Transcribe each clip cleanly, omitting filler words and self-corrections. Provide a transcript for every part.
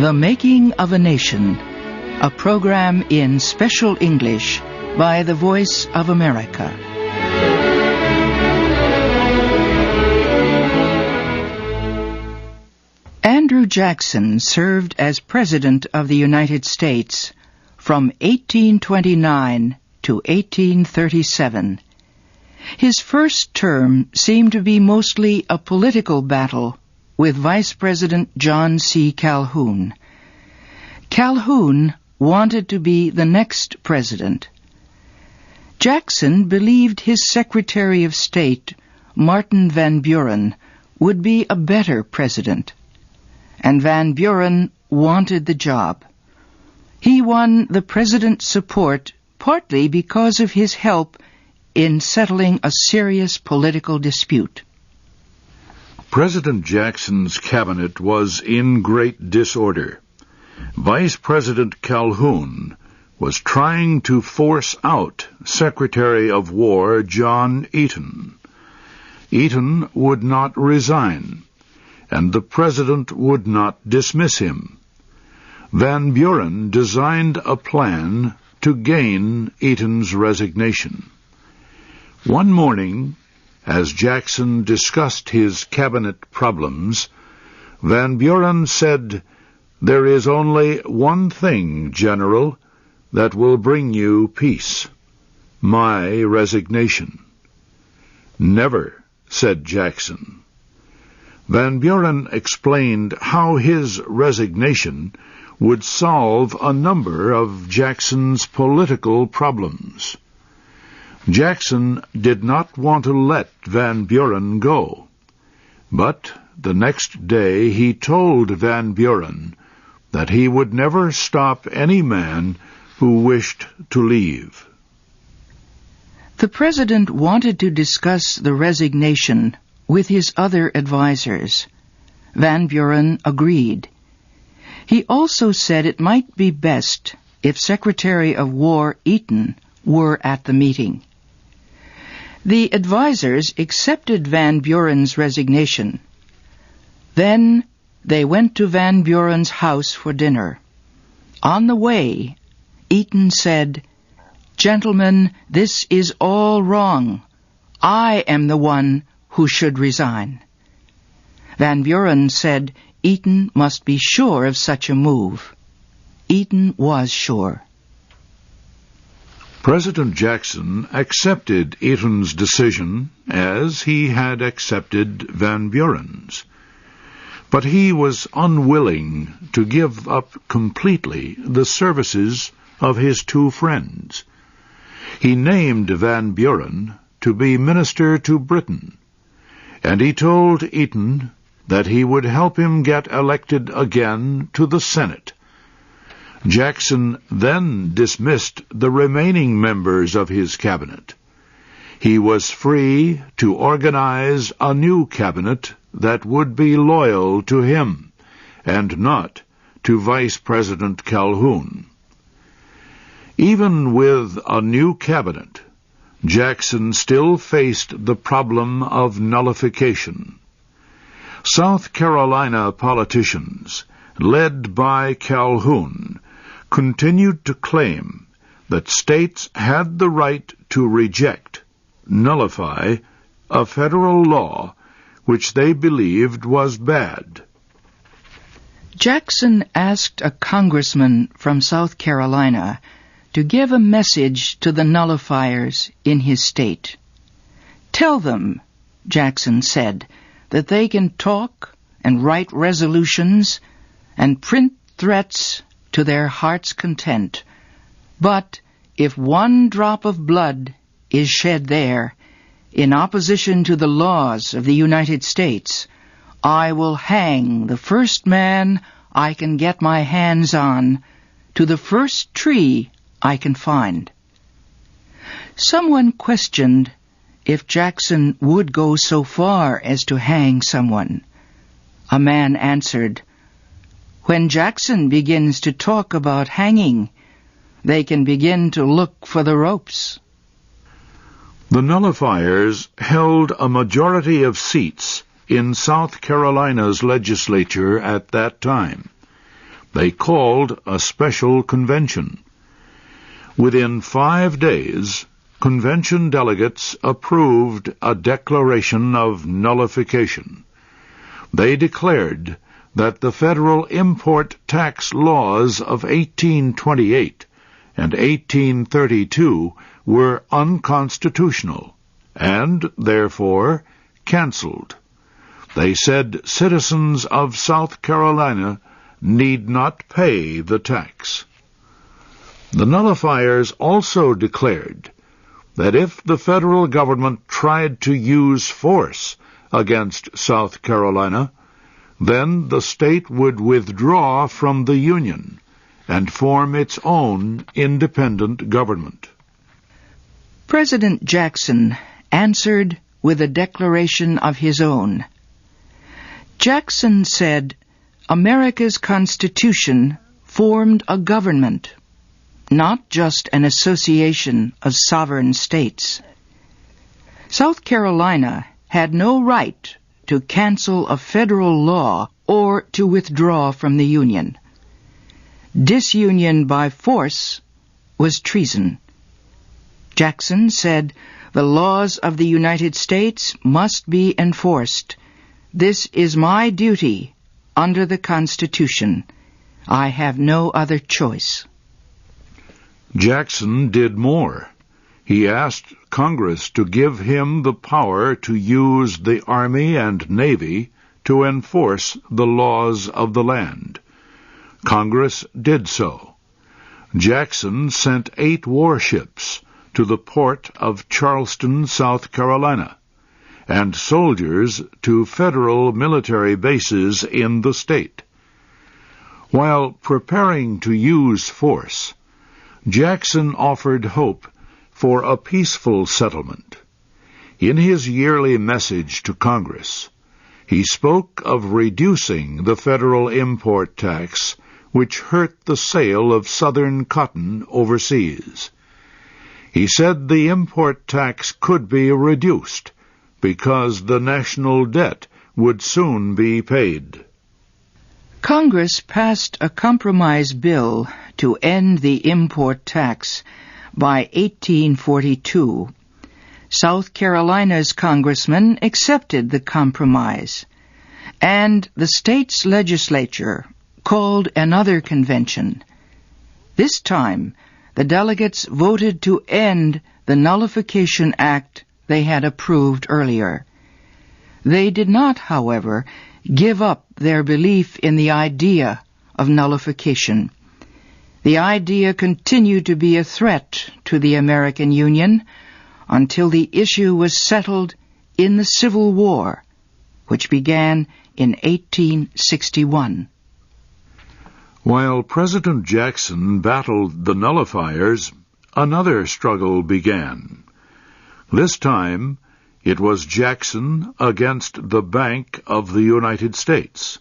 The Making of a Nation, a program in special English by the Voice of America. Andrew Jackson served as President of the United States from 1829 to 1837. His first term seemed to be mostly a political battle with Vice President John C. Calhoun. Calhoun wanted to be the next president. Jackson believed his Secretary of State, Martin Van Buren, would be a better president, and Van Buren wanted the job. He won the president's support partly because of his help in settling a serious political dispute. President Jackson's cabinet was in great disorder. Vice President Calhoun was trying to force out Secretary of War John Eaton. Eaton would not resign, and the president would not dismiss him. Van Buren designed a plan to gain Eaton's resignation. One morning, as Jackson discussed his cabinet problems, Van Buren said, "There is only one thing, General, that will bring you peace: my resignation." "Never," said Jackson. Van Buren explained how his resignation would solve a number of Jackson's political problems. Jackson did not want to let Van Buren go, but the next day he told Van Buren that he would never stop any man who wished to leave. The president wanted to discuss the resignation with his other advisers. Van Buren agreed. He also said it might be best if Secretary of War Eaton were at the meeting. The advisers accepted Van Buren's resignation. Then they went to Van Buren's house for dinner. On the way, Eaton said, "Gentlemen, this is all wrong. I am the one who should resign." Van Buren said Eaton must be sure of such a move. Eaton was sure. President Jackson accepted Eaton's decision as he had accepted Van Buren's. But he was unwilling to give up completely the services of his two friends. He named Van Buren to be minister to Britain, and he told Eaton that he would help him get elected again to the Senate. Jackson then dismissed the remaining members of his cabinet. He was free to organize a new cabinet that would be loyal to him and not to Vice President Calhoun. Even with a new cabinet, Jackson still faced the problem of nullification. South Carolina politicians, led by Calhoun, continued to claim that states had the right to reject, nullify, a federal law which they believed was bad. Jackson asked a congressman from South Carolina to give a message to the nullifiers in his state. "Tell them," Jackson said, "that they can talk and write resolutions and print threats to their heart's content. But if one drop of blood is shed there, in opposition to the laws of the United States, I will hang the first man I can get my hands on to the first tree I can find." Someone questioned if Jackson would go so far as to hang someone. A man answered, "When Jackson begins to talk about hanging, they can begin to look for the ropes." The nullifiers held a majority of seats in South Carolina's legislature at that time. They called a special convention. Within 5 days, convention delegates approved a declaration of nullification. They declared that the federal import tax laws of 1828 and 1832 were unconstitutional and, therefore, canceled. They said citizens of South Carolina need not pay the tax. The nullifiers also declared that if the federal government tried to use force against South Carolina, then the state would withdraw from the Union and form its own independent government. President Jackson answered with a declaration of his own. Jackson said America's Constitution formed a government, not just an association of sovereign states. South Carolina had no right to cancel a federal law or to withdraw from the Union. Disunion by force was treason. Jackson said the laws of the United States must be enforced. This is my duty under the Constitution. I have no other choice. Jackson did more. He asked Congress to give him the power to use the Army and Navy to enforce the laws of the land. Congress did so. Jackson sent 8 warships to the port of Charleston, South Carolina, and soldiers to federal military bases in the state. While preparing to use force, Jackson offered hope for a peaceful settlement. In his yearly message to Congress, he spoke of reducing the federal import tax, which hurt the sale of Southern cotton overseas. He said the import tax could be reduced because the national debt would soon be paid. Congress passed a compromise bill to end the import tax by 1842. South Carolina's congressmen accepted the compromise, and the state's legislature called another convention. This time, the delegates voted to end the Nullification Act they had approved earlier. They did not, however, give up their belief in the idea of nullification. The idea continued to be a threat to the American Union until the issue was settled in the Civil War, which began in 1861. While President Jackson battled the nullifiers, another struggle began. This time, it was Jackson against the Bank of the United States.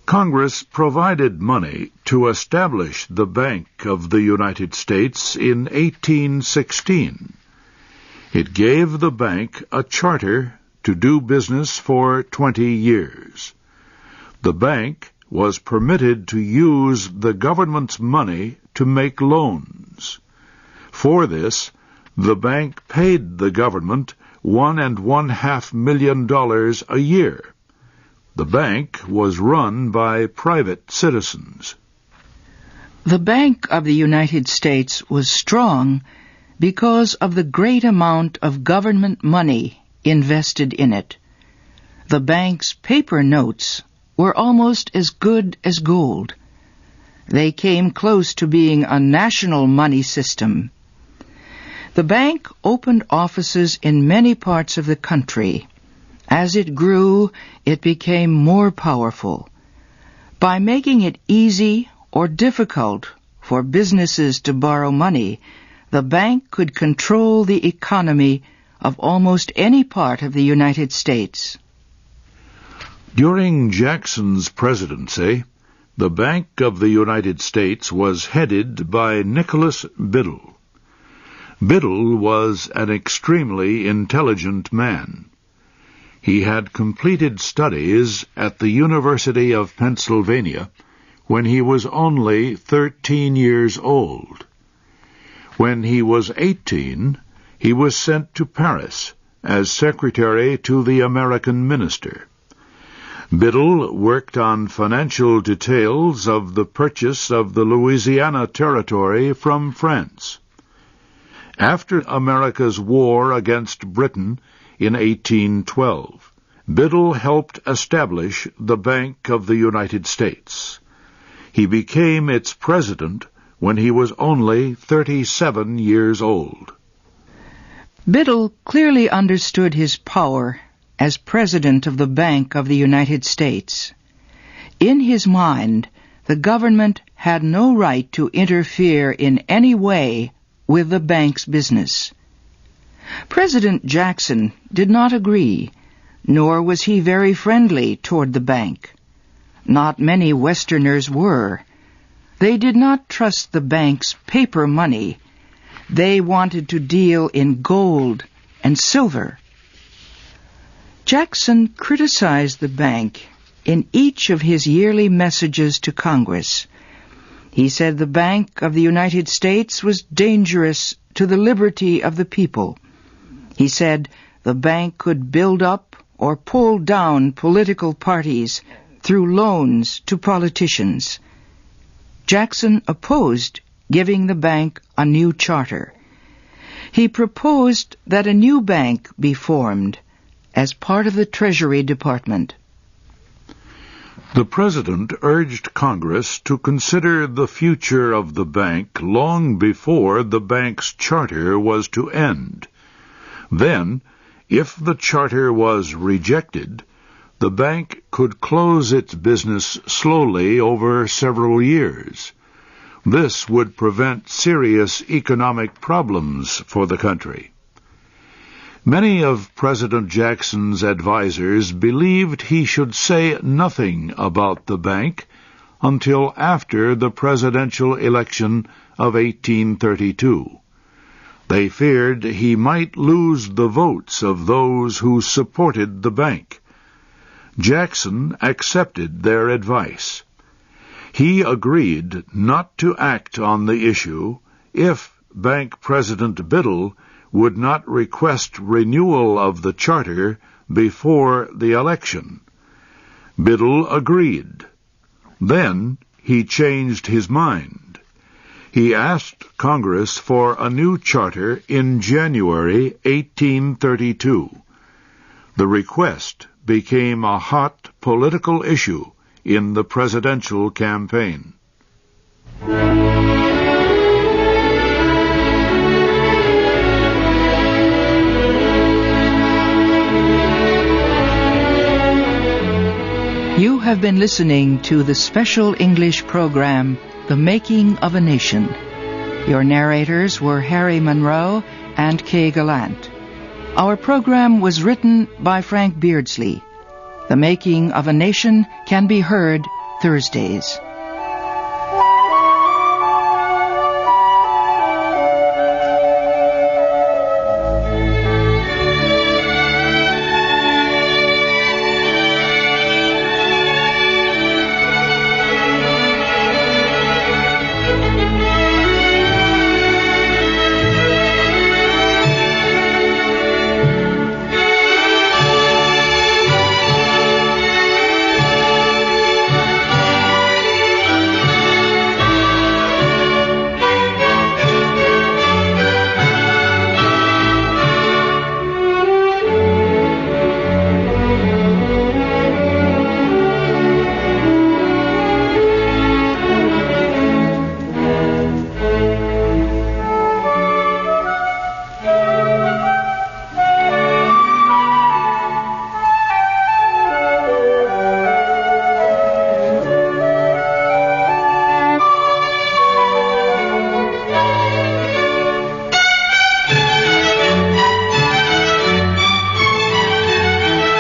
Congress provided money to establish the Bank of the United States in 1816. It gave the bank a charter to do business for 20 years. The bank was permitted to use the government's money to make loans. For this, the bank paid the government $1.5 million a year. The bank was run by private citizens. The Bank of the United States was strong because of the great amount of government money invested in it. The bank's paper notes were almost as good as gold. They came close to being a national money system. The bank opened offices in many parts of the country. As it grew, it became more powerful. By making it easy or difficult for businesses to borrow money, the bank could control the economy of almost any part of the United States. During Jackson's presidency, the Bank of the United States was headed by Nicholas Biddle. Biddle was an extremely intelligent man. He had completed studies at the University of Pennsylvania, when he was only 13 years old. When he was 18, he was sent to Paris as secretary to the American minister. Biddle worked on financial details of the purchase of the Louisiana Territory from France. After America's war against Britain in 1812, Biddle helped establish the Bank of the United States. He became its president when he was only 37 years old. Biddle clearly understood his power as President of the Bank of the United States. In his mind, the government had no right to interfere in any way with the bank's business. President Jackson did not agree, nor was he very friendly toward the bank. Not many Westerners were. They did not trust the bank's paper money. They wanted to deal in gold and silver. Jackson criticized the bank in each of his yearly messages to Congress. He said the Bank of the United States was dangerous to the liberty of the people. He said the bank could build up or pull down political parties through loans to politicians. Jackson opposed giving the bank a new charter. He proposed that a new bank be formed as part of the Treasury Department. The President urged Congress to consider the future of the bank long before the bank's charter was to end. Then, if the charter was rejected, the bank could close its business slowly over several years. This would prevent serious economic problems for the country. Many of President Jackson's advisers believed he should say nothing about the bank until after the presidential election of 1832. They feared he might lose the votes of those who supported the bank. Jackson accepted their advice. He agreed not to act on the issue if Bank President Biddle would not request renewal of the charter before the election. Biddle agreed. Then he changed his mind. He asked Congress for a new charter in January 1832. The request became a hot political issue in the presidential campaign. You have been listening to the special English program, The Making of a Nation. Your narrators were Harry Monroe and Kay Gallant. Our program was written by Frank Beardsley. The Making of a Nation can be heard Thursdays.